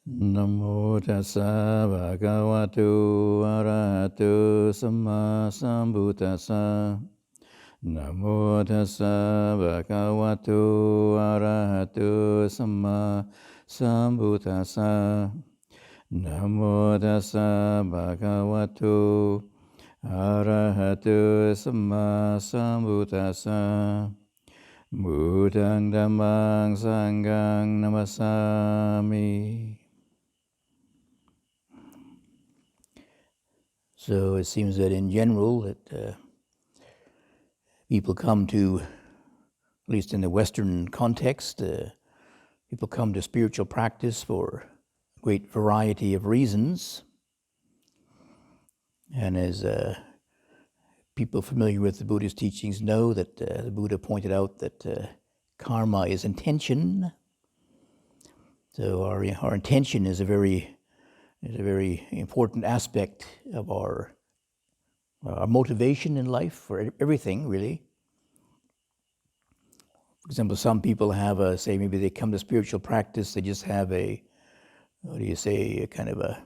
Namo tassa bhagavato arahato samma sambuddhassa. Namo tassa bhagavato arahato samma sambuddhassa. Namo tassa bhagavato arahato samma sambuddhassa. Buddhaṃ Dhammāṃ Sanghaṃ Namasami. So it seems that in general that people come to, at least in the Western context, people come to spiritual practice for a great variety of reasons. And as people familiar with the Buddha's teachings know that the Buddha pointed out that karma is intention. So our intention is a very important aspect of our motivation in life for everything, really. For example, some people have say maybe they come to spiritual practice, they just have a kind of a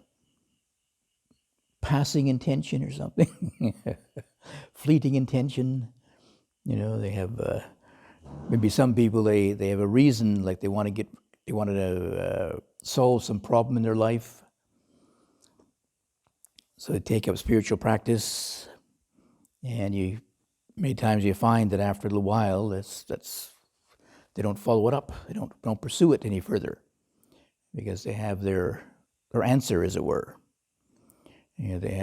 passing intention or something, fleeting intention. They have maybe some people they have a reason, like they wanted to solve some problem in their life. So they take up spiritual practice, and many times you find that after a little while, they don't follow it up. They don't pursue it any further, because they have their answer, as it were. They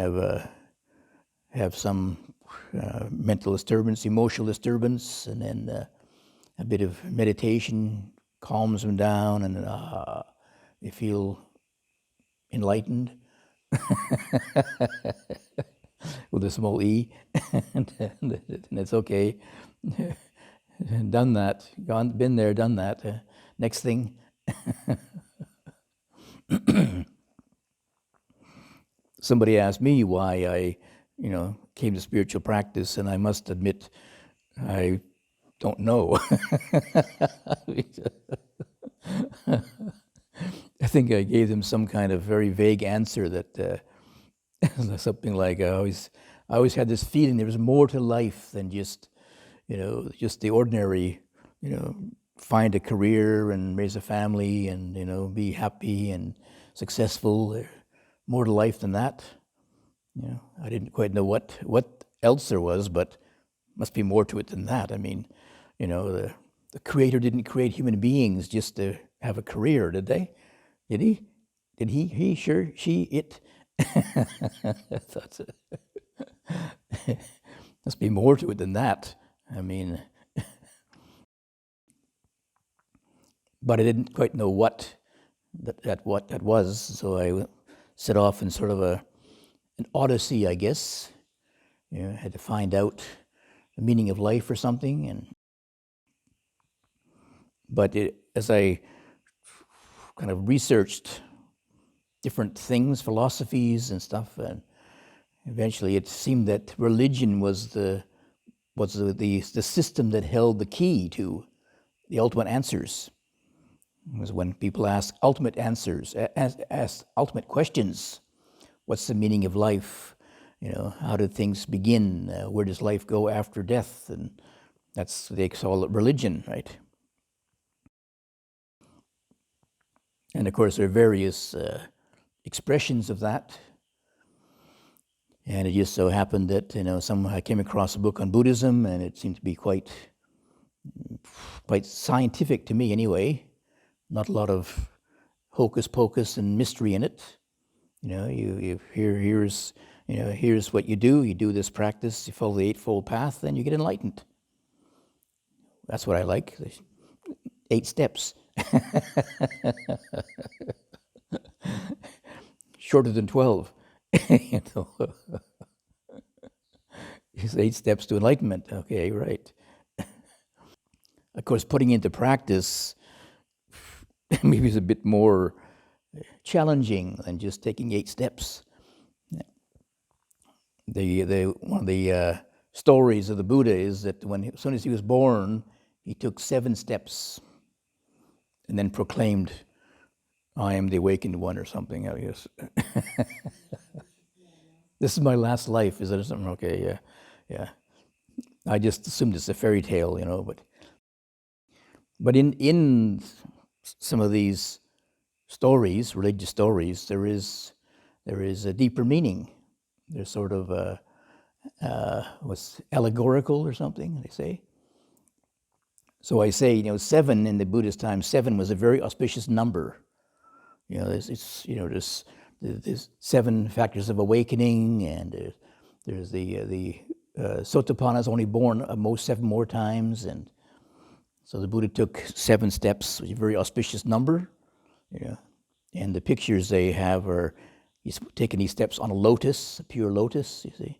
have some mental disturbance, emotional disturbance, and then a bit of meditation calms them down, and they feel enlightened. With a small e, and it's okay. Done that, been there, done that. Next thing. Somebody asked me why I, came to spiritual practice, and I must admit, I don't know. I think I gave them some kind of very vague answer that something like I always had this feeling there was more to life than just the ordinary, find a career and raise a family and be happy and successful. More to life than that. I didn't quite know what else there was, but must be more to it than that. I mean, the Creator didn't create human beings just to have a career, did they? Did he? Did he? He? Sure? She? It? Must be more to it than that. I mean, but I didn't quite know what that was, so I set off in sort of an odyssey, I guess. Had to find out the meaning of life or something, but as I kind of researched different things, philosophies and stuff, and eventually it seemed that religion was the system that held the key to the ultimate answers. It was when people ask ultimate answers, ask ultimate questions. What's the meaning of life? How do things begin? Where does life go after death? And that's, they call it religion, right? And of course, there are various expressions of that. And it just so happened that I came across a book on Buddhism, and it seemed to be quite scientific to me, anyway. Not a lot of hocus pocus and mystery in it. Here's what you do. You do this practice. You follow the Eightfold Path, then you get enlightened. That's what I like. 8 steps. Shorter than 12. It's 8 steps to enlightenment. Okay, right. Of course, putting into practice maybe is a bit more challenging than just taking 8 steps. One of the stories of the Buddha is that as soon as he was born, he took 7 steps and then proclaimed I am the awakened one or something, I guess. This is my last life, is it something? Okay, yeah, yeah. I just assumed it's a fairy tale, but in some of these stories, religious stories, there is a deeper meaning. There's sort of what's allegorical or something, they say. So I say, 7 in the Buddhist time, 7 was a very auspicious number. There's 7 factors of awakening, and there's the Sotapanna is only born most 7 more times, and so the Buddha took 7 steps, which is a very auspicious number. And the pictures they have are he's taking these steps on a lotus, a pure lotus, you see.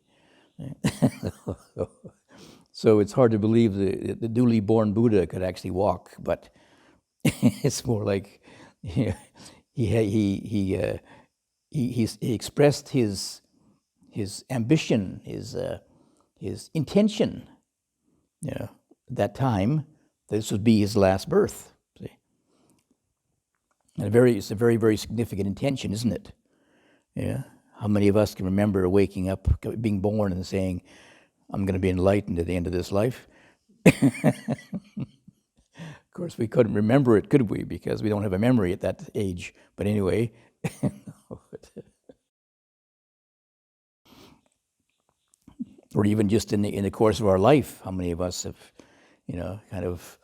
So it's hard to believe the duly born Buddha could actually walk, but it's more like he expressed his ambition, his intention. At that time, this would be his last birth. See, and it's a very, very significant intention, isn't it? Yeah. How many of us can remember waking up, being born, and saying, "I'm going to be enlightened at the end of this life"? Of course, we couldn't remember it, could we? Because we don't have a memory at that age. But anyway, or even just in the course of our life, how many of us have, kind of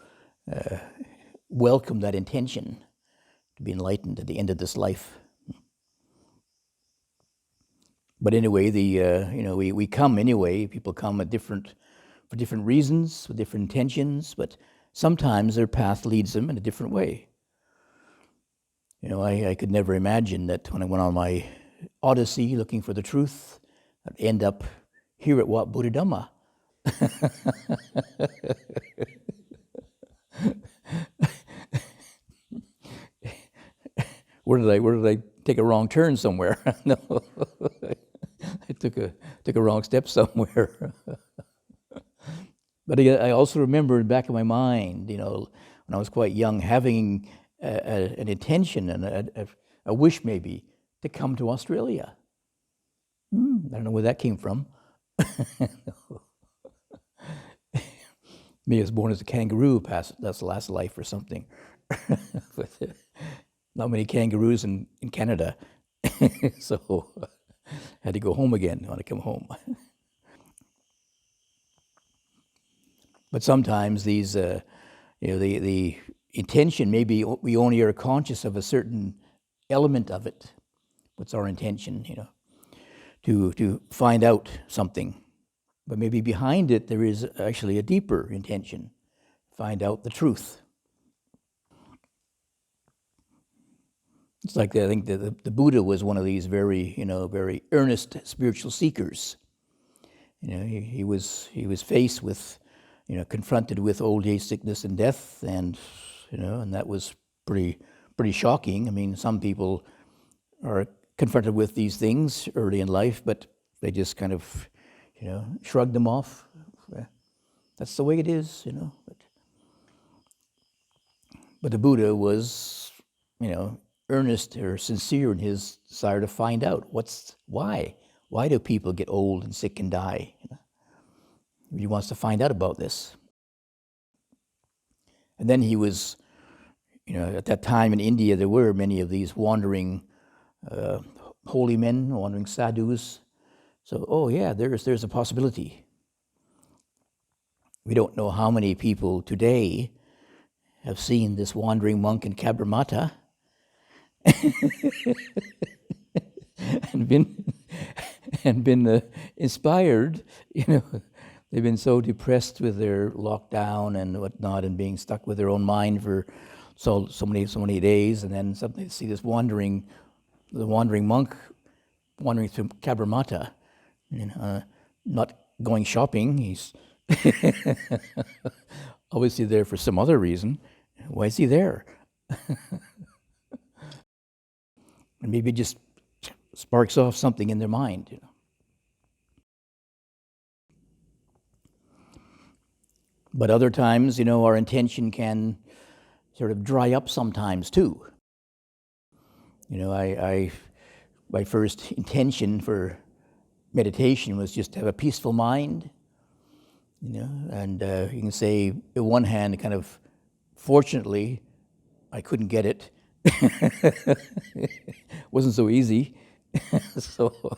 welcomed that intention to be enlightened at the end of this life? But anyway, we come anyway. People come for different reasons, with different intentions. But sometimes their path leads them in a different way. I could never imagine that when I went on my odyssey looking for the truth, I'd end up here at Wat Buddhadhamma. Where did I take a wrong turn somewhere? No, I took a wrong step somewhere. But I also remember back in my mind, when I was quite young, having an intention and a wish maybe to come to Australia. I don't know where that came from. Me, I was born as a kangaroo, that's the last life or something. But not many kangaroos in Canada, so had to go home again when I come home. But sometimes these, the intention, maybe we only are conscious of a certain element of it. What's our intention, to find out something. But maybe behind it there is actually a deeper intention, find out the truth. It's like I think the Buddha was one of these very earnest spiritual seekers. He was faced with, confronted with old age, sickness, and death, and and that was pretty shocking. I mean, some people are confronted with these things early in life, but they just kind of, shrug them off. That's the way it is, But the Buddha was, earnest or sincere in his desire to find out why do people get old and sick and die. He wants to find out about this. And then he was, at that time in India there were many of these wandering holy men, wandering sadhus. So there's a possibility. We don't know how many people today have seen this wandering monk in Cabramatta and been inspired. They've been so depressed with their lockdown and whatnot, and being stuck with their own mind for so many days, and then suddenly see this wandering monk wandering through Cabramatta, not going shopping. He's obviously there for some other reason. Why is he there? And maybe it just sparks off something in their mind. But other times, our intention can sort of dry up sometimes too. My first intention for meditation was just to have a peaceful mind, and you can say, on one hand, kind of, fortunately, I couldn't get it. Wasn't so easy, so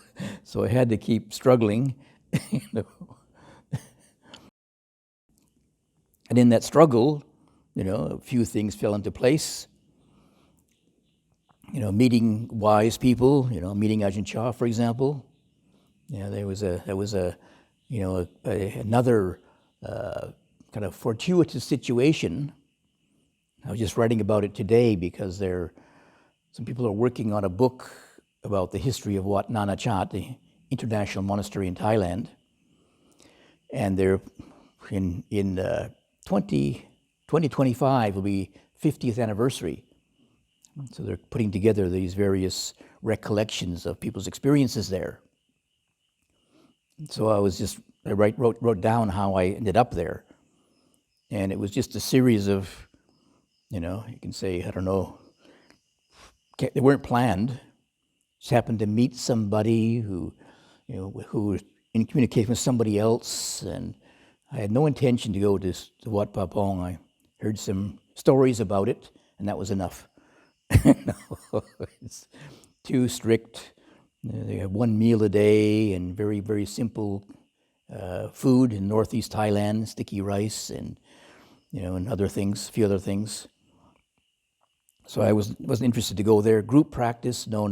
I had to keep struggling, And in that struggle, a few things fell into place. Meeting wise people, meeting Ajahn Chah, for example. There was another kind of fortuitous situation. I was just writing about it today because some people are working on a book about the history of Wat Nanachat, the international monastery in Thailand, and they're in 2025 will be 50th anniversary. So they're putting together these various recollections of people's experiences there. So I wrote down how I ended up there. And it was just a series of, you can say, I don't know, they weren't planned. Just happened to meet somebody who was in communication with somebody else. And I had no intention to go to Wat Pah Pong. I heard some stories about it, and that was enough. No, it's too strict. They have one meal a day and very, very simple food in northeast Thailand, sticky rice and and a few other things. So I wasn't interested to go there. Group practice? No.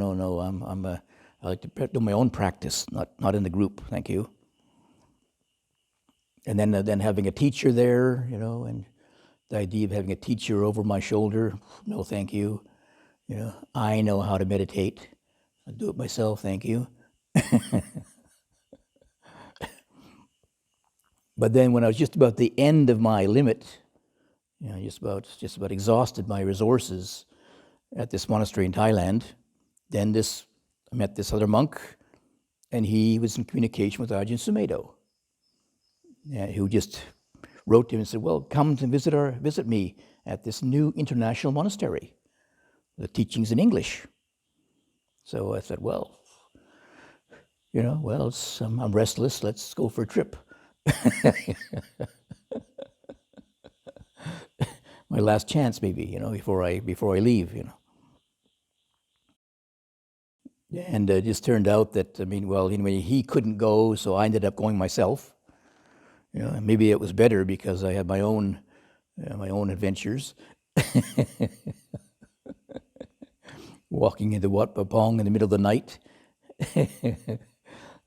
I like to do my own practice, not in the group. Thank you. And then having a teacher there, and the idea of having a teacher over my shoulder. No, thank you. I know how to meditate. I'll do it myself, thank you. But then when I was just about the end of my limit, just about exhausted my resources at this monastery in Thailand, then I met this other monk, and he was in communication with Ajahn Sumedho, who just wrote to him and said, well, come to visit me at this new international monastery. The teaching's in English. So I said, well, I'm restless, let's go for a trip. My last chance, maybe, before I leave, And it just turned out that, anyway, he couldn't go, so I ended up going myself. Maybe it was better because I had my own adventures. Walking into Wat Pah Pong in the middle of the night,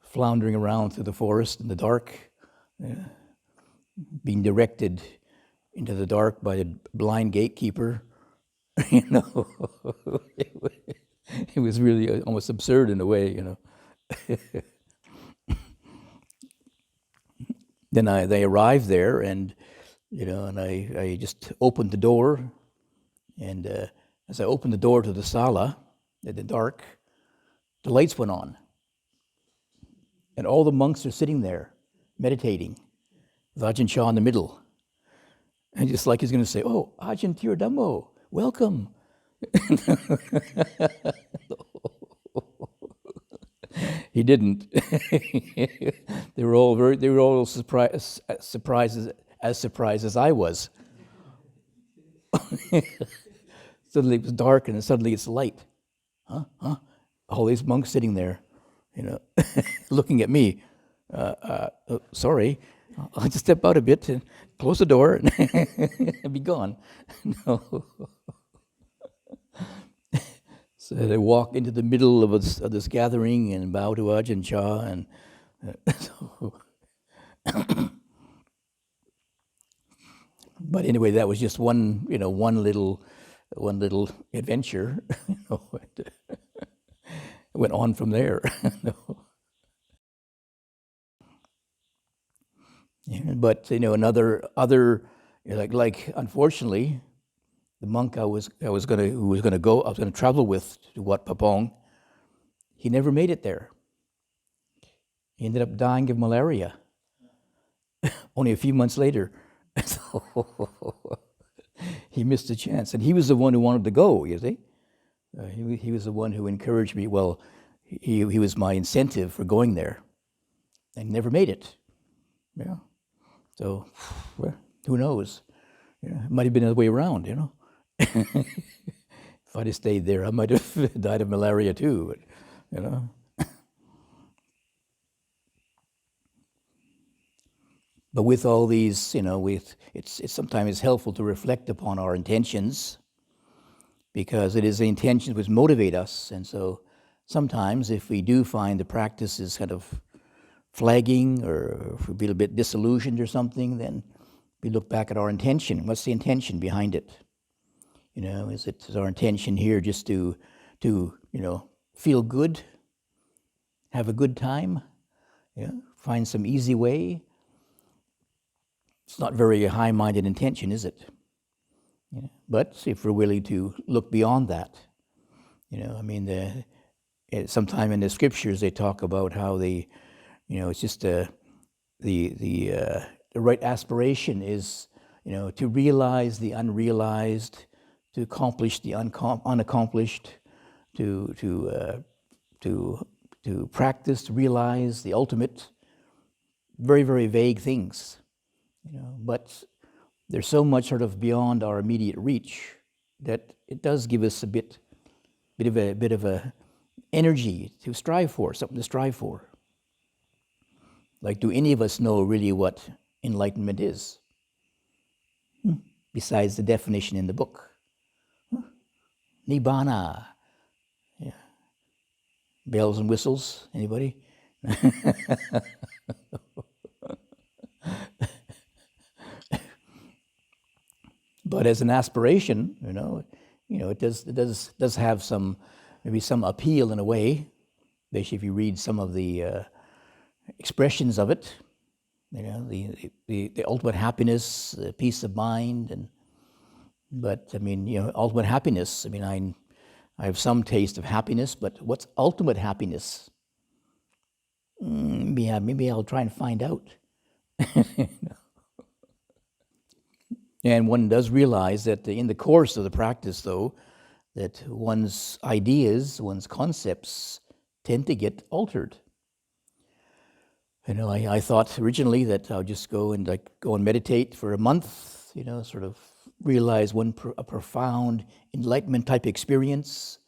floundering around through the forest in the dark, being directed into the dark by a blind gatekeeper. It was really almost absurd in a way, Then they arrived there, and and I just opened the door, and as I opened the door to the sala, in the dark, the lights went on, and all the monks are sitting there, meditating, with Ajahn Chah in the middle, and just like he's going to say, "Oh, Ajahn Tiradhammo, welcome." He didn't. They were all surprised as I was. Suddenly it was dark, and then suddenly it's light. Huh? All these monks sitting there, looking at me. Sorry, I'll just step out a bit and close the door and be gone. No. So they walk into the middle of this gathering and bow to Ajahn Chah, and but anyway, that was just one little adventure. It went on from there. But another like unfortunately, the monk I was going to travel with to Wat Pah Pong, he never made it there. He ended up dying of malaria only a few months later. So he missed the chance, and he was the one who wanted to go, you see. He was the one who encouraged me. Well, he was my incentive for going there, and never made it. Yeah. So, well, who knows? It might have been the other way around, If I'd have stayed there, I might have died of malaria too, but. But with all these, it's sometimes helpful to reflect upon our intentions, because it is the intentions which motivate us. And so sometimes if we do find the practice is kind of flagging, or if we feel a bit disillusioned or something, then we look back at our intention. What's the intention behind it? Is our intention here just to feel good, have a good time, find some easy way? It's not very high-minded intention, is it? But if we're willing to look beyond that, sometime in the scriptures they talk about how it's just the right aspiration is, to realize the unrealized, to accomplish the unaccomplished, to practice, to realize the ultimate. Very, very vague things, but there's so much sort of beyond our immediate reach that it does give us a bit of a energy to strive for, something to strive for. Like, do any of us know really what enlightenment is? Besides the definition in the book. Nibbana. Yeah. Bells and whistles, anybody? But as an aspiration, it does have maybe some appeal in a way. Especially if you read some of the expressions of it, the ultimate happiness, the peace of mind, but ultimate happiness. I have some taste of happiness, but what's ultimate happiness? Maybe I'll try and find out. And one does realize that in the course of the practice, though, that one's ideas, one's concepts tend to get altered. I thought originally that I'll just go and meditate for a month, sort of realize a profound enlightenment type experience.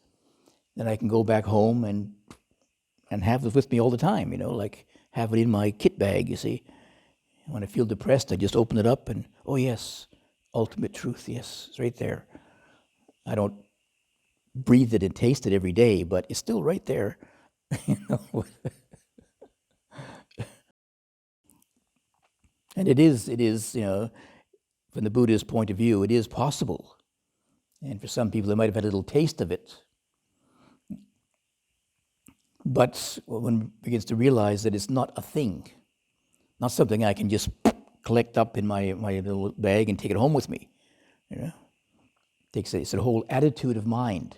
Then I can go back home and have it with me all the time, like have it in my kit bag, you see. When I feel depressed, I just open it up and, oh yes, ultimate truth, yes, it's right there. I don't breathe it and taste it every day, but it's still right there. And it is, from the Buddha's point of view, it is possible. And for some people, they might have had a little taste of it. But one begins to realize that it's not a thing, not something I can just collect up in my little bag and take it home with me. It's a whole attitude of mind.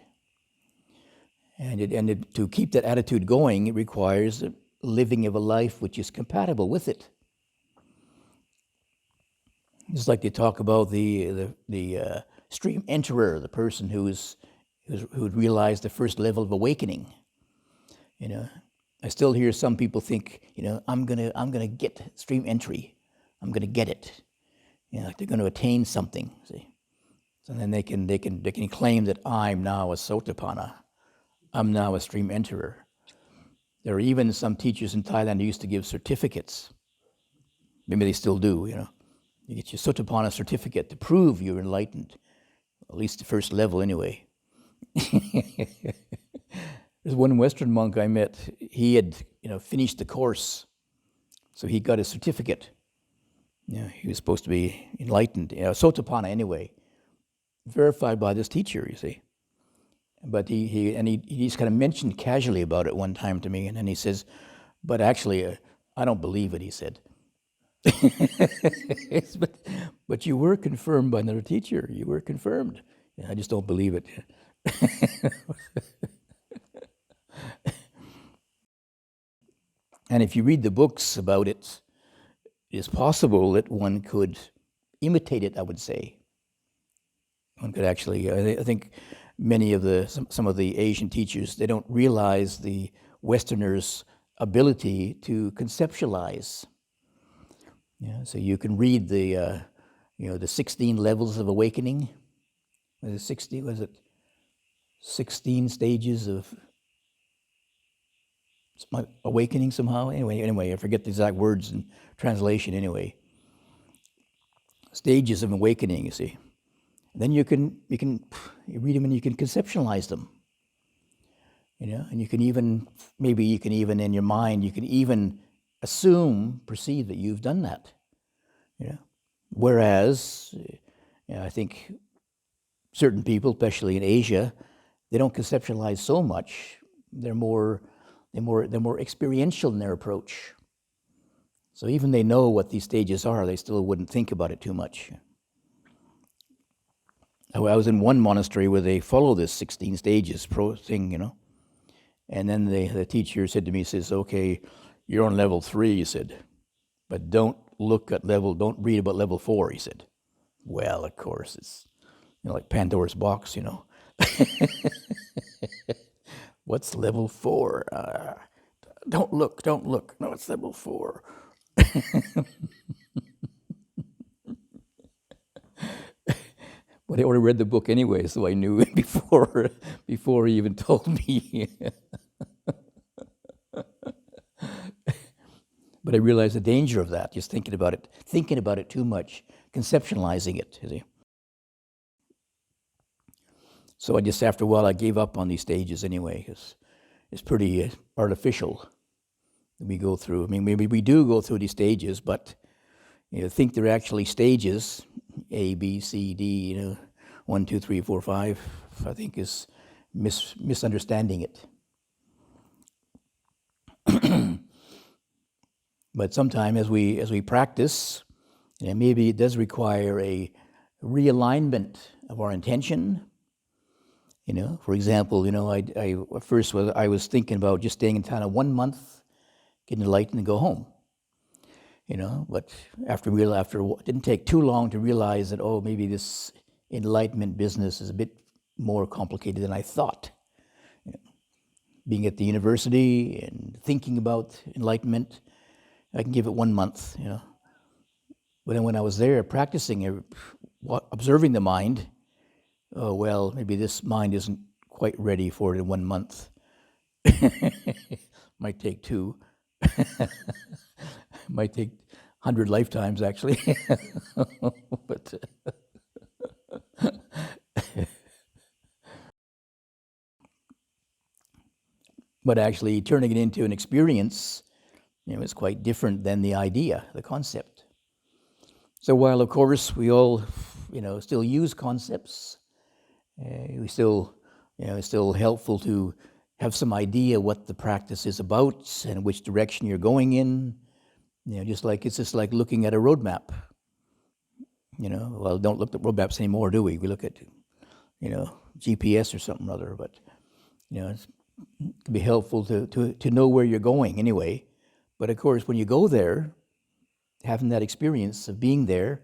And to keep that attitude going, it requires a living of a life which is compatible with it. It's like they talk about the stream enterer, the person who realized the first level of awakening. I still hear some people think, I'm gonna get stream entry. I'm gonna get it. Like they're going to attain something. See, so then they can claim that I'm now a sotapanna. I'm now a stream enterer. There are even some teachers in Thailand who used to give certificates. Maybe they still do. You get your sotapanna certificate to prove you're enlightened, at least the first level anyway. There's one Western monk I met. He had, finished the course, so he got a certificate. He was supposed to be enlightened, sotapanna anyway, verified by this teacher, you see. But he just kind of mentioned casually about it one time to me, and then he says, "But actually, I don't believe it," he said. but you were confirmed by another teacher. You were confirmed. I just don't believe it. And if you read the books about it, it is possible that one could imitate it, I would say. One could actually, I think some of the Asian teachers, they don't realize the Westerners' ability to conceptualize. So you can read the 16 levels of awakening. Was it 16 stages of awakening somehow? Anyway, I forget the exact words in translation anyway. Stages of awakening, you see. Then you read them and you can conceptualize them. And you can even in your mind, you can even perceive that you've done that. Whereas, I think certain people, especially in Asia, they don't conceptualize so much. They're more experiential in their approach. So even they know what these stages are, they still wouldn't think about it too much. I was in one monastery where they follow this 16 stages thing, and then the teacher said to me, says, "Okay, you're on level 3," he said, "but don't read about level 4," he said. Well, of course, it's like Pandora's box, What's level 4? Don't look. No, it's level 4. But I already read the book anyway, so I knew it before he even told me. But I realized the danger of that, just thinking about it too much, conceptualizing it, you see. So after a while, I gave up on these stages anyway, because it's pretty artificial that we go through. I mean, maybe we do go through these stages, but think they're actually stages, A, B, C, D, 1, 2, 3, 4, 5, I think is misunderstanding it. But sometimes as we practice, maybe it does require a realignment of our intention. For example, I was thinking about just staying in Thailand 1 month, getting enlightened and go home. But it didn't take too long to realize that, maybe this enlightenment business is a bit more complicated than I thought. Being at the university and thinking about enlightenment, I can give it 1 month, But then when I was there practicing, observing the mind, maybe this mind isn't quite ready for it in 1 month. Might take 2. Might take 100 lifetimes, actually. But actually turning it into an experience, is quite different than the idea, the concept. So while, of course, we all, still use concepts, it's still helpful to have some idea what the practice is about and which direction you're going in. It's just like looking at a roadmap. Well, don't look at roadmaps anymore, do we? We look at, GPS or something or other. But it can be helpful to know where you're going anyway. But of course, when you go there, having that experience of being there,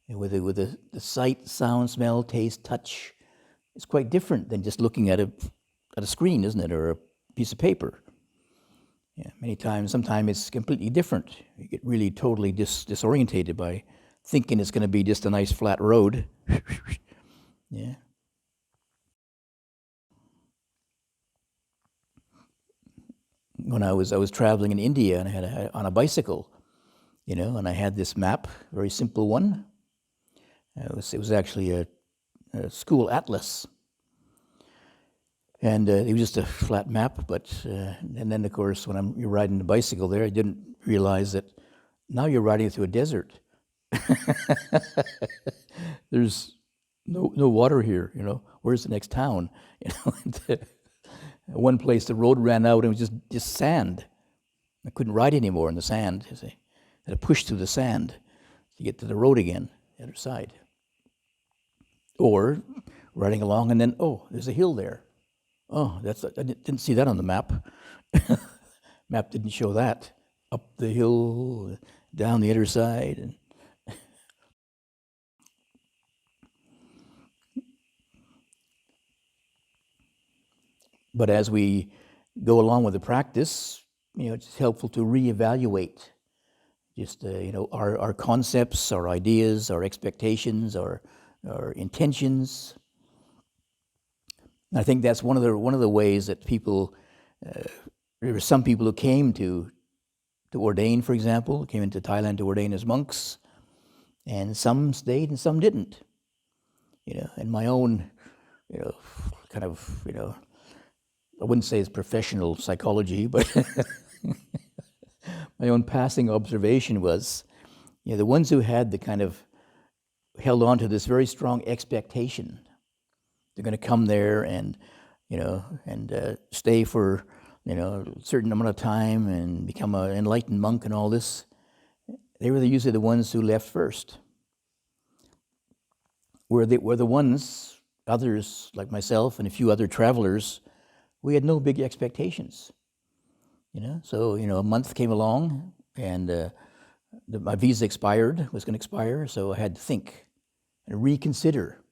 with the sight, sound, smell, taste, touch, it's quite different than just looking at a screen, isn't it, or a piece of paper. Sometimes it's completely different. You get really totally disorientated by thinking it's going to be just a nice flat road. Yeah. When I was traveling in India and I had on a bicycle, and I had this map, very simple one. It was actually a school atlas. And it was just a flat map, and then of course when you're riding the bicycle there, I didn't realize that now you're riding through a desert. There's no water here, Where's the next town? One place the road ran out and it was just sand. I couldn't ride anymore in the sand. I had to push through the sand to get to the road again, the other side. Or riding along and then, there's a hill there. I didn't see that on the map. Map didn't show that. Up the hill, down the other side. But as we go along with the practice, it's helpful to reevaluate just our concepts, our ideas, our expectations, our intentions. And I think that's one of the ways that people. There were some people who came to ordain, for example, came into Thailand to ordain as monks, and some stayed and some didn't. And my own, kind of, I wouldn't say it's professional psychology, but my own passing observation was, the ones who had the kind of held on to this very strong expectation, they're going to come there and, stay for, a certain amount of time and become an enlightened monk and all this. They were usually the ones who left first. Were the ones, others like myself and a few other travelers, we had no big expectations. So a month came along and my visa was going to expire, so I had to think and reconsider,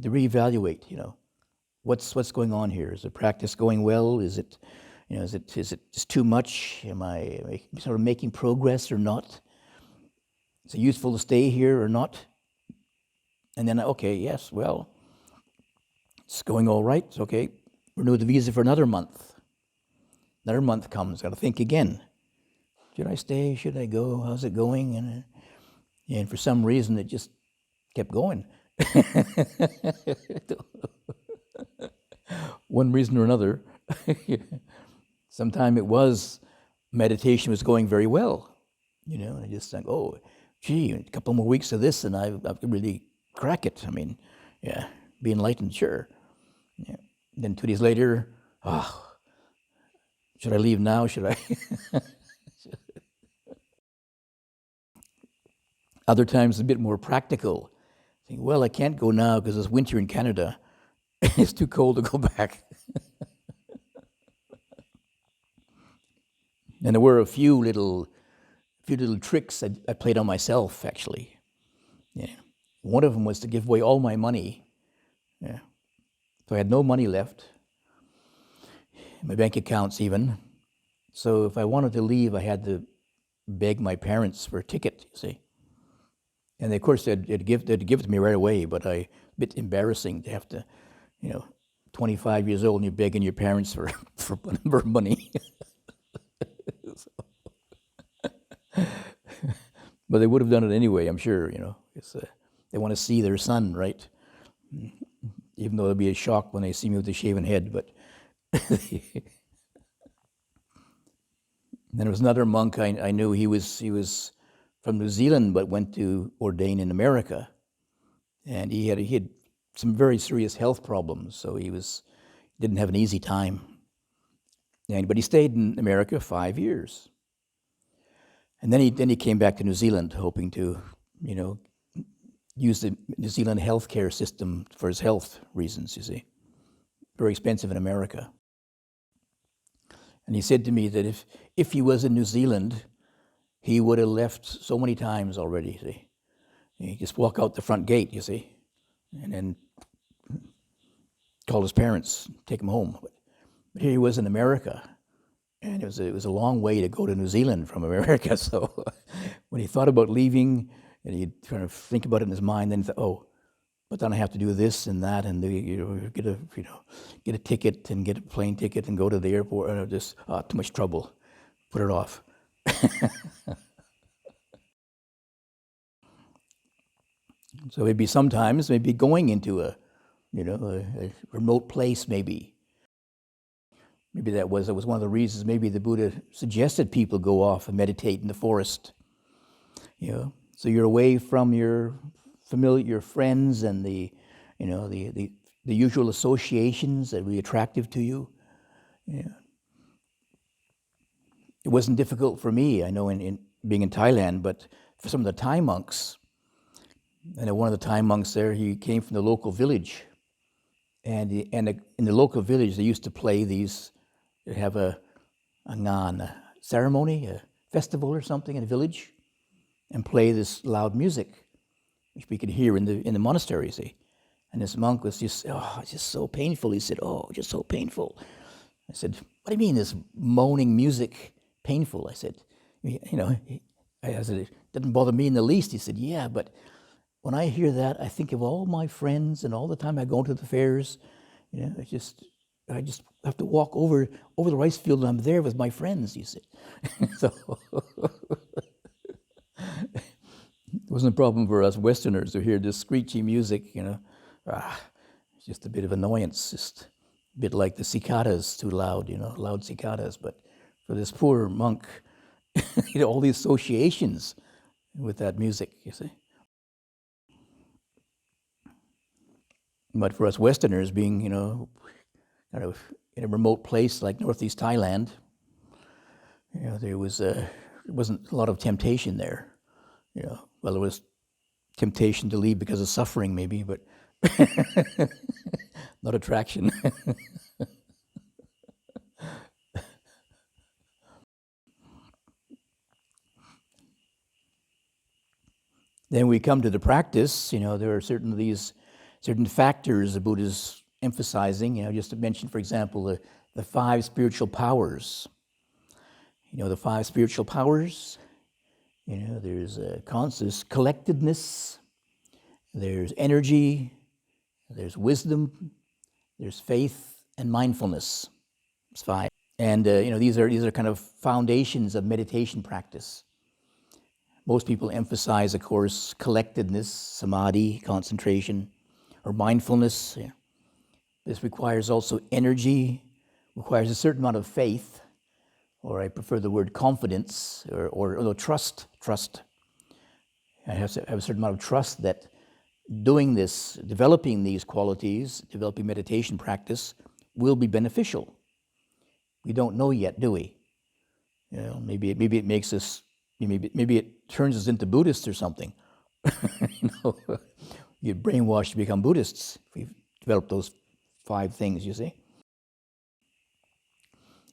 to reevaluate. What's going on here? Is the practice going well? Is it is it just too much? Am I sort of making progress or not? Is it useful to stay here or not? And then, okay, yes, well, it's going all right. It's okay. Renew the visa for another month. Another month comes. Got to think again. Should I stay? Should I go? How's it going? And for some reason, it just kept going. One reason or another. Sometime it was meditation was going very well. And I just think, oh, gee, a couple more weeks of this, and I could really crack it. I mean, yeah, be enlightened, sure. Yeah. Then 2 days later, should I leave now? Should I? Other times a bit more practical. Think, well, I can't go now because it's winter in Canada. It's too cold to go back. And there were a few little tricks I played on myself, actually. Yeah. One of them was to give away all my money. Yeah. So I had no money left, my bank accounts even. So if I wanted to leave, I had to beg my parents for a ticket, you see. And of course, they'd give it to me right away, but a bit embarrassing to have to, 25 years old and you're begging your parents for money. But they would have done it anyway, I'm sure, because they want to see their son, right? Even though it'll be a shock when they see me with a shaven head, but then there was another monk I knew. He was from New Zealand, but went to ordain in America, and he had some very serious health problems, so he didn't have an easy time. But he stayed in America 5 years, and then he came back to New Zealand, hoping to, use the New Zealand healthcare system for his health reasons. You see, very expensive in America. And he said to me that if he was in New Zealand, he would have left so many times already, see. He'd just walk out the front gate, you see, and then call his parents, take him home. But here he was in America, and it was a long way to go to New Zealand from America. So when he thought about leaving, and he'd kind of think about it in his mind, then he thought, but then I have to do this and that, and get a ticket and get a plane ticket and go to the airport, and just too much trouble. Put it off. So maybe sometimes going into a remote place, maybe that was one of the reasons. Maybe the Buddha suggested people go off and meditate in the forest. So you're away from your friends and the usual associations that would be attractive to you. Yeah. It wasn't difficult for me, I know, in being in Thailand, but for some of the Thai monks, I know one of the Thai monks there, he came from the local village, and in the local village they used to play these. They have a ceremony, a festival or something in the village, and play this loud music, which we could hear in the monastery, see. And this monk was just, it's just so painful. He said, just so painful. I said, what do you mean this moaning music painful? I said, I said, it doesn't bother me in the least. He said, yeah, but when I hear that, I think of all my friends and all the time I go to the fairs. I just have to walk over the rice field and I'm there with my friends, he said. So it wasn't a problem for us Westerners to hear this screechy music, it's just a bit of annoyance, just a bit like the cicadas, too loud, loud cicadas. But for this poor monk, all the associations with that music, you see. But for us Westerners, being, kind of in a remote place like Northeast Thailand, there wasn't a lot of temptation there. Well, there was temptation to leave because of suffering, maybe, but not attraction. Then we come to the practice. There are certain factors the Buddha is emphasizing. Just to mention, for example, the 5 spiritual powers. The 5 spiritual powers. There's collectedness, there's energy, there's wisdom, there's faith, and mindfulness. It's 5. And these are kind of foundations of meditation practice. Most people emphasize, of course, collectedness, samadhi, concentration, or mindfulness. This requires also energy, requires a certain amount of faith, or I prefer the word confidence, or trust. I have to have a certain amount of trust that doing this, developing these qualities, developing meditation practice, will be beneficial. We don't know yet, do we? Maybe it makes us, maybe it turns us into Buddhists or something. You get brainwashed to become Buddhists if we've developed those 5 things, you see.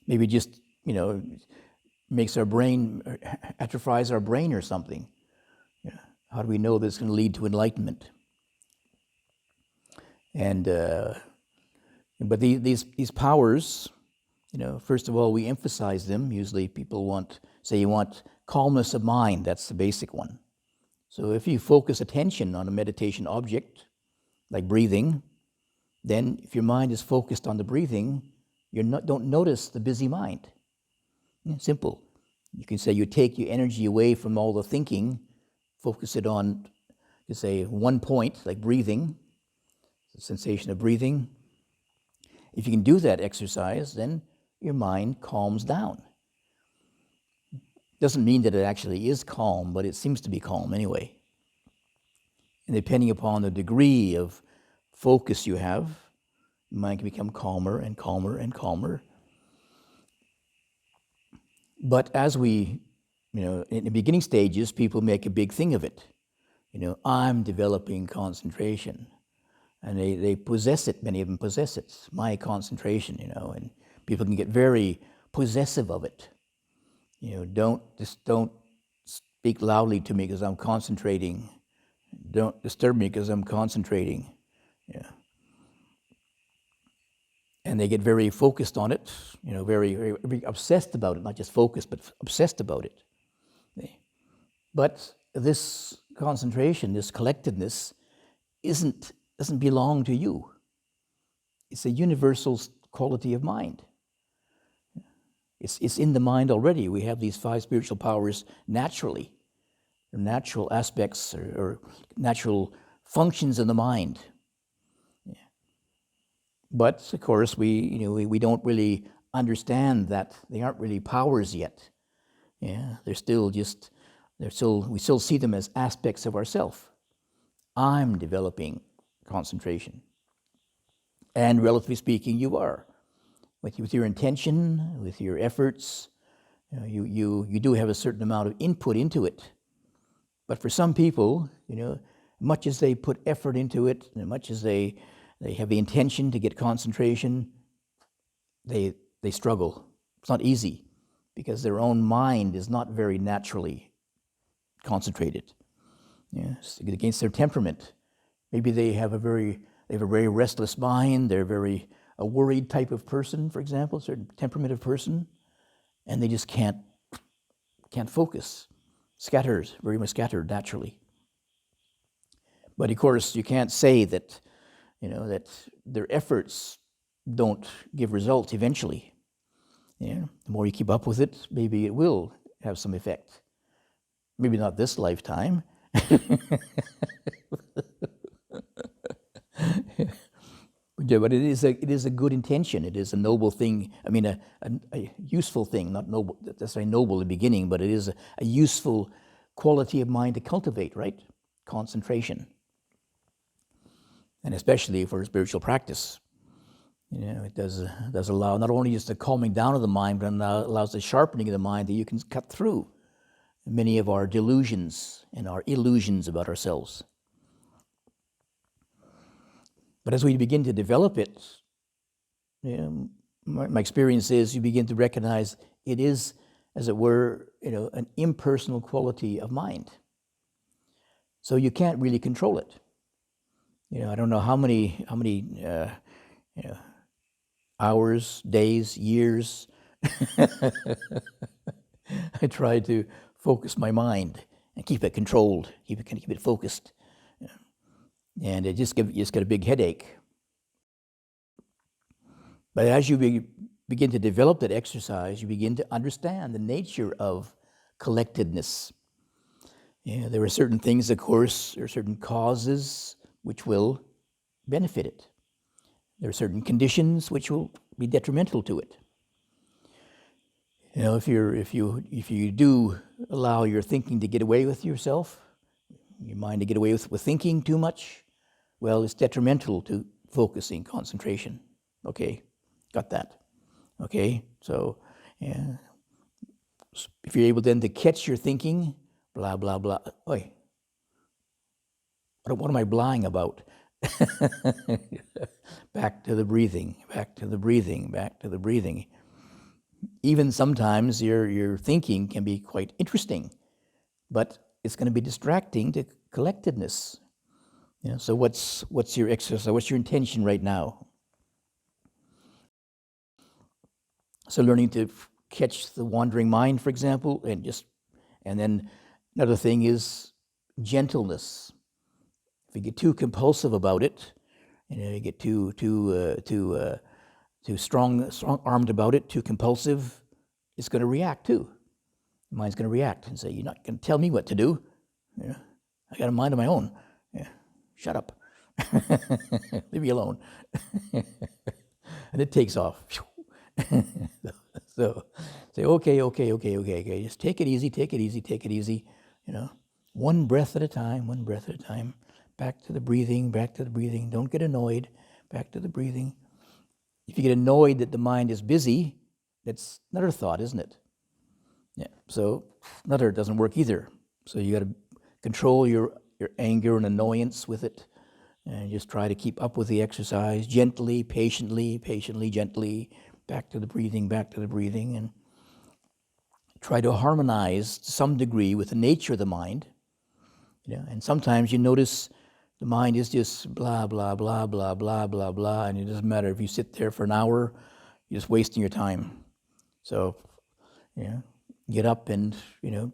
Maybe just makes our brain, atrophies our brain or something. How do we know this is going to lead to enlightenment? And but these powers, first of all, we emphasize them. Usually, people you want calmness of mind. That's the basic one. So if you focus attention on a meditation object, like breathing, then if your mind is focused on the breathing, don't notice the busy mind. Simple. You can say you take your energy away from all the thinking, focus it on, say, one point, like breathing, the sensation of breathing. If you can do that exercise, then your mind calms down. Doesn't mean that it actually is calm, but it seems to be calm anyway. And depending upon the degree of focus you have, your mind can become calmer and calmer and calmer. But as we, in the beginning stages, people make a big thing of it. I'm developing concentration. And they possess it, many of them possess it, my concentration, and people can get very possessive of it. Don't speak loudly to me because I'm concentrating. Don't disturb me because I'm concentrating. And they get very focused on it, very, very, very obsessed about it, not just focused, but obsessed about it. But this concentration, this collectedness, doesn't belong to you. It's a universal quality of mind. It's in the mind already. We have these 5 spiritual powers naturally. They're natural aspects or natural functions in the mind. But of course, we don't really understand that they aren't really powers yet. We still see them as aspects of ourself. I'm developing concentration, and relatively speaking, you are. With your intention, with your efforts, you do have a certain amount of input into it. But for some people, much as they put effort into it, and much as they have the intention to get concentration, they struggle. It's not easy because their own mind is not very naturally concentrated. It's against their temperament. Maybe they they have a very restless mind, they're very a worried type of person, for example, a certain temperament of person, and they just can't focus. Scatters, very much scattered naturally. But of course, you can't say that, that their efforts don't give results eventually. The more you keep up with it, maybe it will have some effect. Maybe not this lifetime. Yeah, but it is a good intention. It is a noble thing. I mean, a useful thing, not noble. That's very noble in the beginning, but it is a useful quality of mind to cultivate, right? Concentration, and especially for spiritual practice. It does allow not only just the calming down of the mind, but allows the sharpening of the mind that you can cut through many of our delusions and our illusions about ourselves. But as we begin to develop it, my experience is you begin to recognize it is, as it were, an impersonal quality of mind. So you can't really control it. I don't know how many hours, days, years I tried to focus my mind and keep it controlled, keep it focused. And it just get a big headache. But as you begin to develop that exercise, you begin to understand the nature of collectedness. There are certain things, of course, there are certain causes which will benefit it. There are certain conditions which will be detrimental to it. If you do allow your thinking to get away with yourself, your mind to get away with thinking too much, well, it's detrimental to focusing, concentration. Okay, got that. Okay, so if you're able then to catch your thinking, blah, blah, blah. Oi, what am I blahing about? Back to the breathing, back to the breathing, back to the breathing. Even sometimes your thinking can be quite interesting, but it's going to be distracting to collectedness. So what's your exercise? What's your intention right now? So learning to catch the wandering mind, for example, and then another thing is gentleness. If you get too compulsive about it, you get too strong-armed about it, too compulsive, it's going to react too. The mind's going to react and say, "You're not going to tell me what to do. I got a mind of my own. Shut up. Leave me alone." And it takes off. So say, okay. Just take it easy. One breath at a time. Back to the breathing. Don't get annoyed. Back to the breathing. If you get annoyed that the mind is busy, that's another thought, isn't it? Yeah. So another doesn't work either. So you got to control your anger and annoyance with it, and just try to keep up with the exercise gently, patiently, gently. Back to the breathing, and try to harmonize to some degree with the nature of the mind. And sometimes you notice the mind is just blah, blah, blah, blah, blah, blah, blah, and it doesn't matter if you sit there for an hour, you're just wasting your time. So, get up and,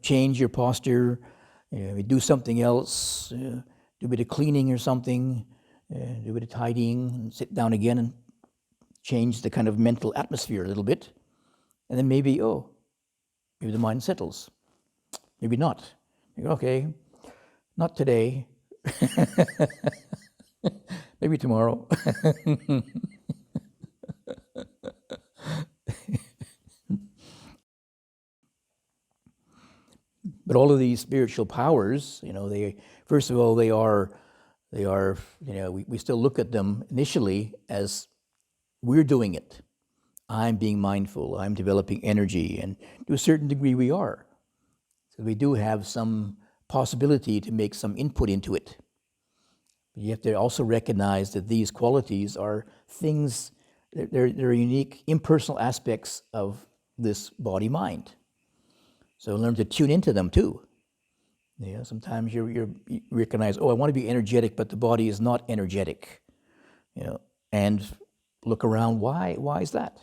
change your posture, do something else, do a bit of cleaning or something, do a bit of tidying, and sit down again and change the kind of mental atmosphere a little bit. And then maybe the mind settles. Maybe not. You go, okay, not today. Maybe tomorrow. But all of these spiritual powers, they first of all they are, we still look at them initially as we're doing it. I'm being mindful. I'm developing energy, and to a certain degree we are. So we do have some possibility to make some input into it. But you have to also recognize that these qualities are things, they're unique, impersonal aspects of this body-mind. So learn to tune into them too. Sometimes you recognize, I want to be energetic, but the body is not energetic. and look around. Why is that?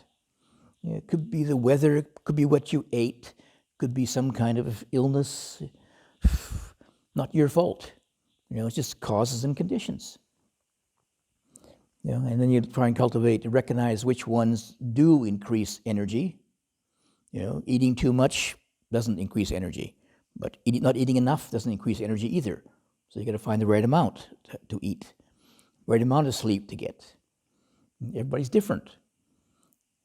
It could be the weather, it could be what you ate, could be some kind of illness. Not your fault. It's just causes and conditions. And then you try and cultivate to recognize which ones do increase energy. Eating too much doesn't increase energy, but not eating enough doesn't increase energy either. So you got to find the right amount to eat, right amount of sleep to get. Everybody's different.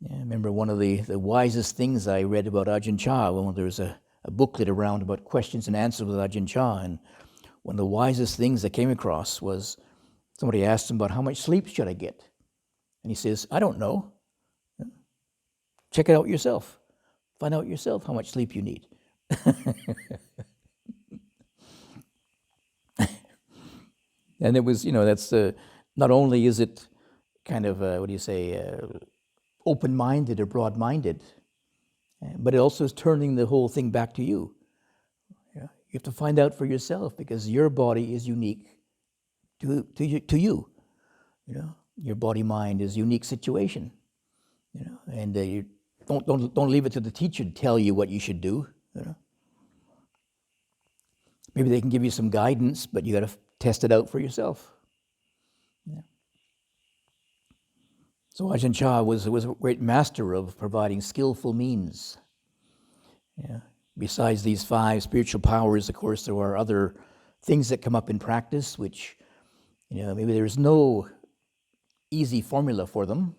I remember one of the wisest things I read about Ajahn Chah. Well, there was a booklet around about questions and answers with Ajahn Chah, and one of the wisest things I came across was somebody asked him about how much sleep should I get, and he says, I don't know. Check it out yourself. Find out yourself how much sleep you need. And it was, that's not only is it kind of, open-minded or broad-minded, but it also is turning the whole thing back to you. You have to find out for yourself, because your body is unique to you. Your body-mind is a unique situation. And you don't leave it to the teacher to tell you what you should do. Maybe they can give you some guidance, but you got to test it out for yourself. So Ajahn Chah was a great master of providing skillful means. Besides these 5 spiritual powers, of course, there are other things that come up in practice, which, maybe there's no easy formula for them.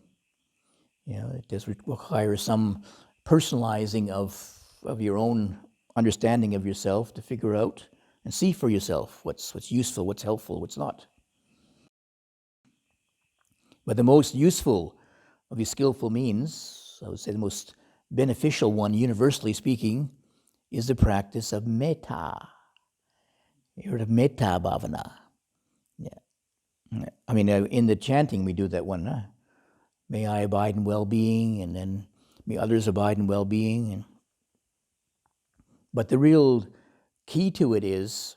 It does require some personalizing of your own understanding of yourself to figure out and see for yourself what's useful, what's helpful, what's not. But the most useful of these skillful means, I would say the most beneficial one, universally speaking, is the practice of metta. You heard of metta bhavana? Yeah. I mean, in the chanting we do that one. May I abide in well-being, and then may others abide in well-being. But the real key to it is,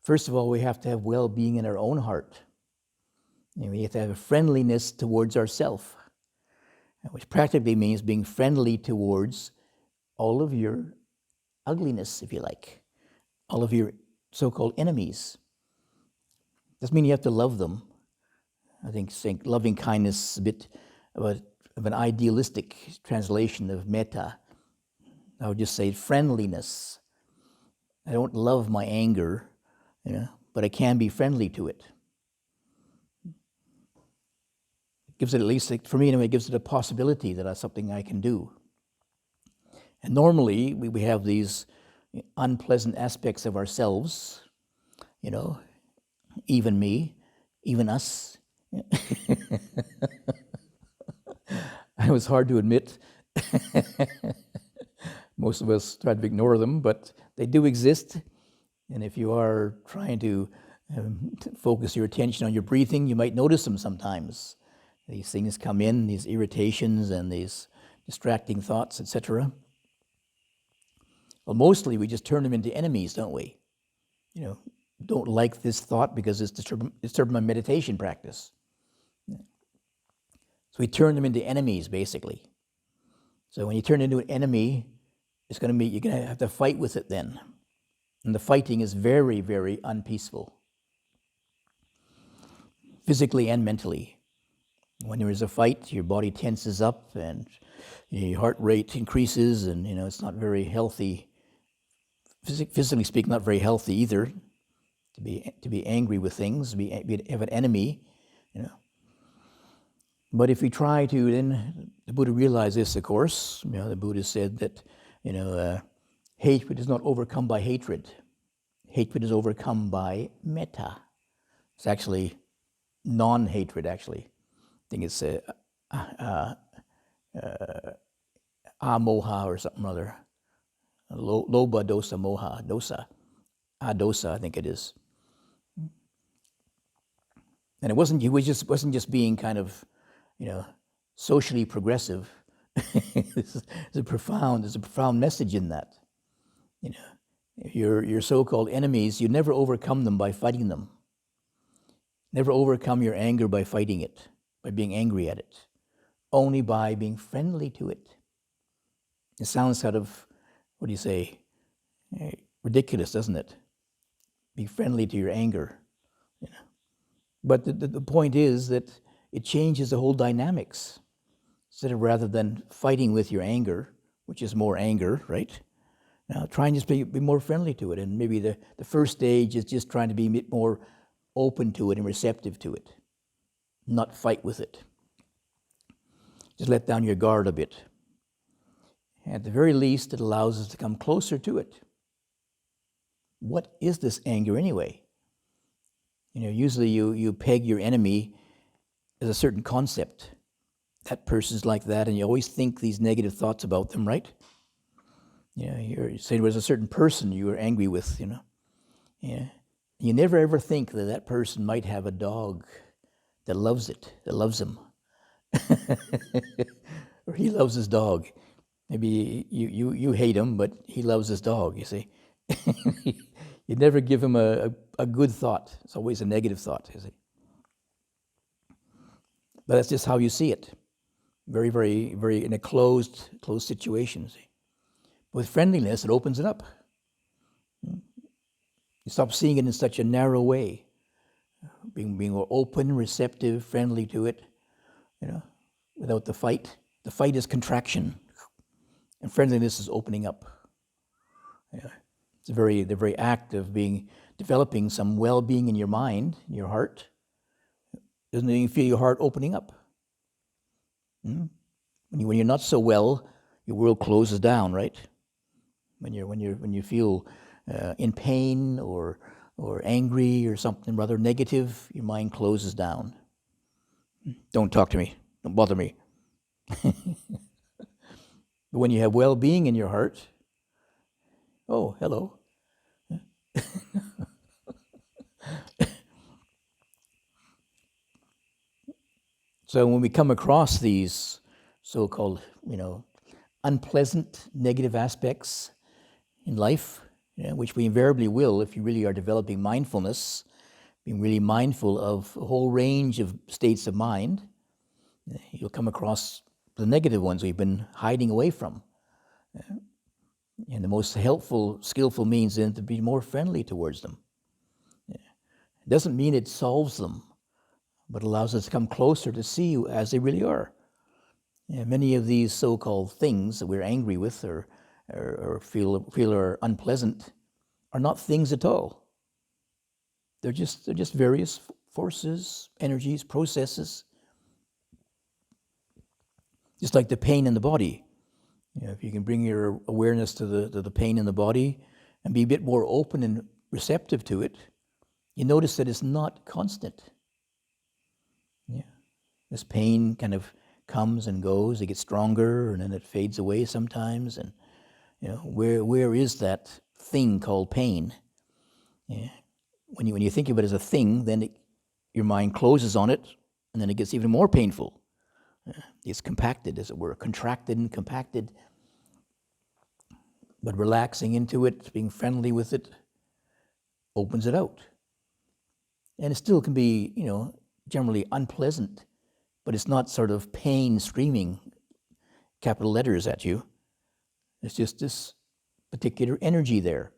first of all, we have to have well-being in our own heart. We have to have a friendliness towards ourself, which practically means being friendly towards all of your ugliness, if you like, all of your so-called enemies. Doesn't mean you have to love them. I think saying loving kindness is a bit of an idealistic translation of metta. I would just say friendliness. I don't love my anger, but I can be friendly to it. Gives it, at least for me, it gives it a possibility that that's something I can do. And normally we have these unpleasant aspects of ourselves, even me, even us. It was hard to admit. Most of us try to ignore them, but they do exist. And if you are trying to focus your attention on your breathing, you might notice them sometimes. These things come in, these irritations and these distracting thoughts, etc. Well, mostly we just turn them into enemies, don't we? Don't like this thought because it's disturbing my meditation practice. So we turn them into enemies, basically. So when you turn into an enemy, you're going to have to fight with it then. And the fighting is very, very unpeaceful, physically and mentally. When there is a fight, your body tenses up and your heart rate increases, and it's not very healthy. Physically speaking, not very healthy either. To be angry with things, have an enemy, But if we try to, then the Buddha realized this, of course. The Buddha said that hatred is not overcome by hatred. Hatred is overcome by metta. It's actually non-hatred, actually. I think it's amoha or something other. Loba dosa moha dosa. Adosa, I think it is. And he wasn't just being kind of, socially progressive. There's a profound message in that. Your so-called enemies, you never overcome them by fighting them. Never overcome your anger by fighting it. by being angry at it, only by being friendly to it. It sounds kind of, what do you say, ridiculous, doesn't it? Be friendly to your anger. You know? But the point is that it changes the whole dynamics. Instead of rather than fighting with your anger, which is more anger, right? Now try and just be more friendly to it. And maybe the first stage is just trying to be a bit more open to it and receptive to it, not fight with it. Just let down your guard a bit. At the very least, it allows us to come closer to it. What is this anger anyway? You know, usually you peg your enemy as a certain concept. That person's like that, and you always think these negative thoughts about them, right? You know, you're saying there's a certain person you were angry with, you know. Yeah. You never ever think that that person might have a dog that loves it, that loves him. Or he loves his dog. Maybe you hate him, but he loves his dog, you see. You never give him a good thought. It's always a negative thought, you see. But that's just how you see it. Very, very, very in a closed situation, see. With friendliness, it opens it up. You stop seeing it in such a narrow way. Being more open, receptive, friendly to it, you know, without the fight. The fight is contraction, and friendliness is opening up. Yeah. It's the very act of developing some well-being in your mind, in your heart. Doesn't you feel your heart opening up? When you're not so well, your world closes down, right? When you feel in pain or angry or something rather negative, your mind closes down. Don't talk to me. Don't bother me. But when you have well-being in your heart, oh, hello. So when we come across these so-called, unpleasant negative aspects in life, which we invariably will if you really are developing mindfulness, being really mindful of a whole range of states of mind, you'll come across the negative ones we've been hiding away from. And the most helpful, skillful means then to be more friendly towards them. It doesn't mean it solves them, but allows us to come closer to see you as they really are. Many of these so-called things that we're angry with or feel are unpleasant are not things at all. They're just various forces, energies, processes. Just like the pain in the body. If you can bring your awareness to the pain in the body and be a bit more open and receptive to it, you notice that it's not constant. This pain kind of comes and goes. It gets stronger, and then it fades away sometimes. And where is that thing called pain? When you think of it as a thing, then your mind closes on it, and then it gets even more painful. It's compacted, as it were, contracted and compacted. But relaxing into it, being friendly with it, opens it out. And it still can be, generally unpleasant, but it's not sort of pain screaming capital letters at you. It's just this particular energy there,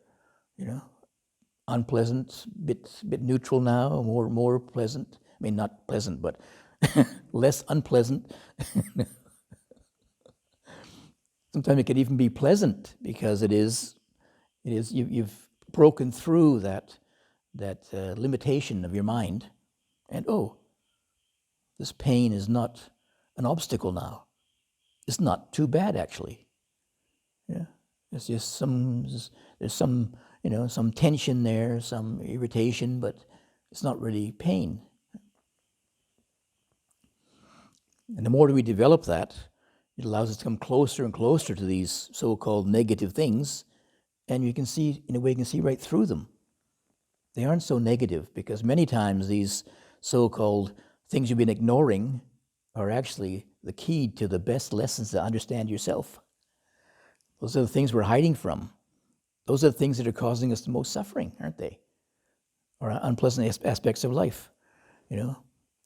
unpleasant, bit neutral now, more pleasant. I mean, not pleasant, but less unpleasant. Sometimes it could even be pleasant because you've broken through that limitation of your mind, and this pain is not an obstacle now. It's not too bad, actually. It's just there's some tension there, some irritation, but it's not really pain. And the more we develop that, it allows us to come closer and closer to these so-called negative things, and you can see, in a way, you can see right through them. They aren't so negative, because many times these so-called things you've been ignoring are actually the key to the best lessons to understand yourself. Those are the things we're hiding from. Those are the things that are causing us the most suffering, aren't they? Or unpleasant aspects of life,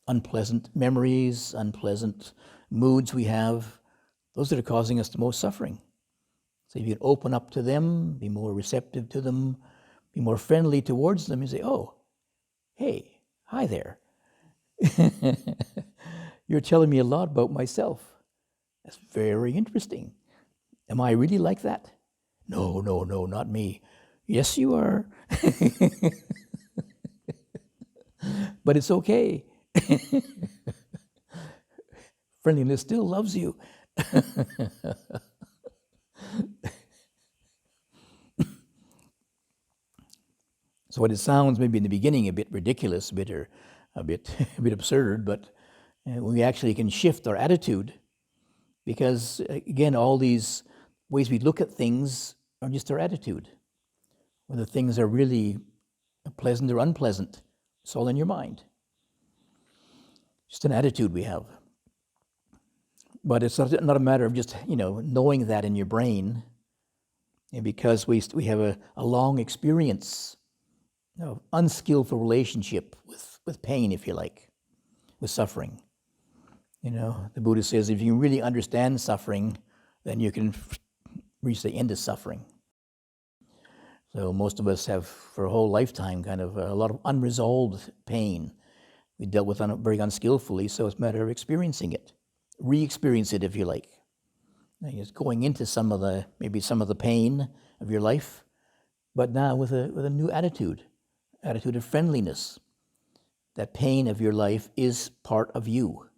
unpleasant memories, unpleasant moods we have, those that are causing us the most suffering. So if you can open up to them, be more receptive to them, be more friendly towards them, and say, oh, hey, hi there. You're telling me a lot about myself. That's very interesting. Am I really like that? No, not me. Yes, you are. But it's okay. Friendliness still loves you. So what it sounds maybe in the beginning a bit ridiculous, a bit absurd, but we actually can shift our attitude, because again, all these ways we look at things are just our attitude. Whether things are really pleasant or unpleasant, it's all in your mind. Just an attitude we have. But it's not a matter of just knowing that in your brain, because we have a long experience of unskillful relationship with pain, if you like, with suffering. The Buddha says if you really understand suffering, then you can reach the end of suffering. So most of us have, for a whole lifetime, kind of a lot of unresolved pain we dealt with very unskillfully, so it's a matter of experiencing it, re-experience it, if you like. Just going into some of the pain of your life, but now with a new attitude of friendliness. That pain of your life is part of you.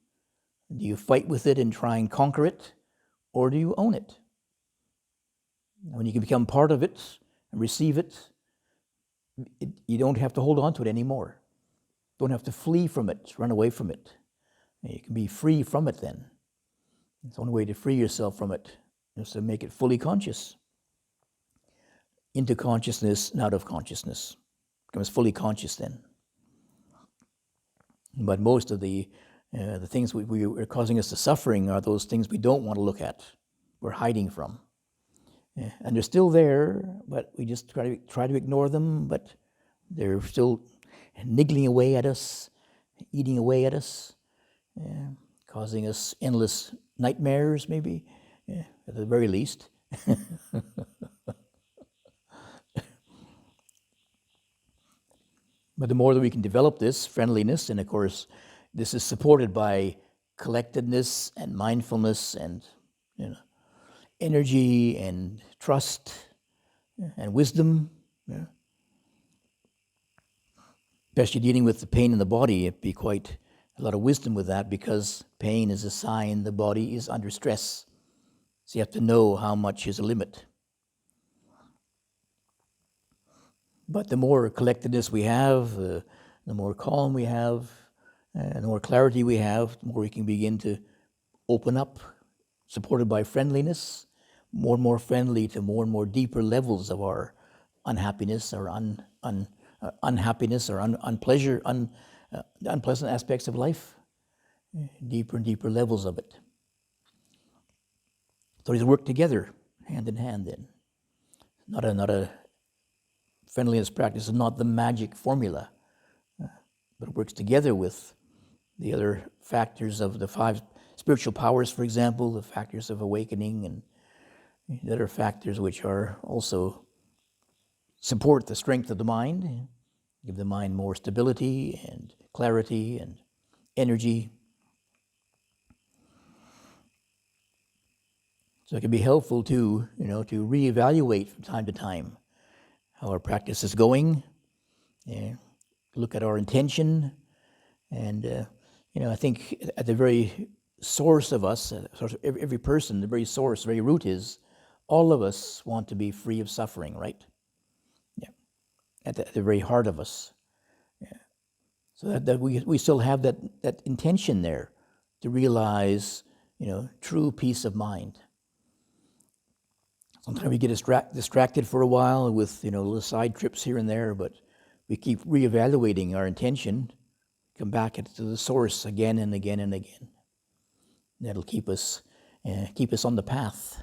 Do you fight with it and try and conquer it, or do you own it? When you can become part of it and receive it, you don't have to hold on to it anymore. Don't have to flee from it, run away from it. You can be free from it then. It's the only way to free yourself from it is to make it fully conscious. Into consciousness, and out of consciousness. Becomes fully conscious then. But most of the things we are causing us the suffering are those things we don't want to look at, we're hiding from. And they're still there, but we just try to ignore them, but they're still niggling away at us, eating away at us, causing us endless nightmares, maybe, at the very least. But the more that we can develop this friendliness, and of course, this is supported by collectedness and mindfulness and energy and trust and wisdom. Especially dealing with the pain in the body, it'd be quite a lot of wisdom with that, because pain is a sign the body is under stress. So you have to know how much is a limit. But the more collectedness we have, the more calm we have, the more clarity we have, the more we can begin to open up, supported by friendliness, more and more friendly to more and more deeper levels of our unhappiness or unhappiness or unpleasure, unpleasant aspects of life, deeper and deeper levels of it. So these work together, hand in hand then. Not a friendliness practice is not the magic formula, but it works together with the other factors of the 5 spiritual powers, for example, the factors of awakening and the other factors which are also support the strength of the mind, give the mind more stability and clarity and energy. So it can be helpful to reevaluate from time to time how our practice is going, look at our intention, and I think at the very source of us, every person, the very source, the very root is, all of us want to be free of suffering, right? Yeah, at the very heart of us. Yeah. So that we still have that intention there to realize, true peace of mind. Sometimes we get distracted for a while with, little side trips here and there, but we keep reevaluating our intention, come back to the source again and again and again. That'll keep us on the path.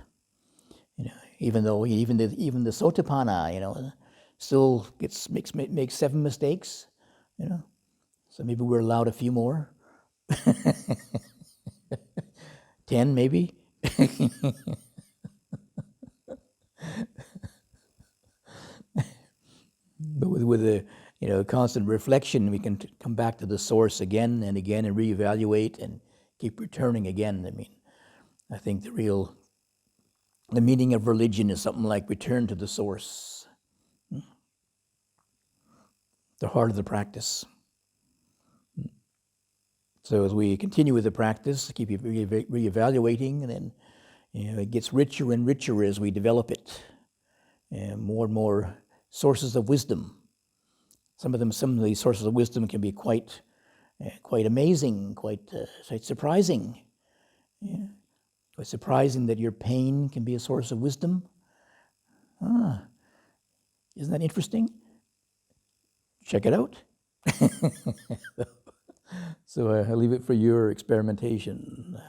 Even though even the Sotapanna, still makes 7 mistakes. So maybe we're allowed a few more. 10 maybe? But with a constant reflection, we can come back to the source again and again and reevaluate and keep returning again. I mean, I think the meaning of religion is something like return to the source, the heart of the practice. So as we continue with the practice, keep reevaluating, and then it gets richer and richer as we develop it, and more sources of wisdom. Some of these sources of wisdom can be quite amazing, quite surprising. Yeah. Quite surprising that your pain can be a source of wisdom. Isn't that interesting? Check it out. So I leave it for your experimentation.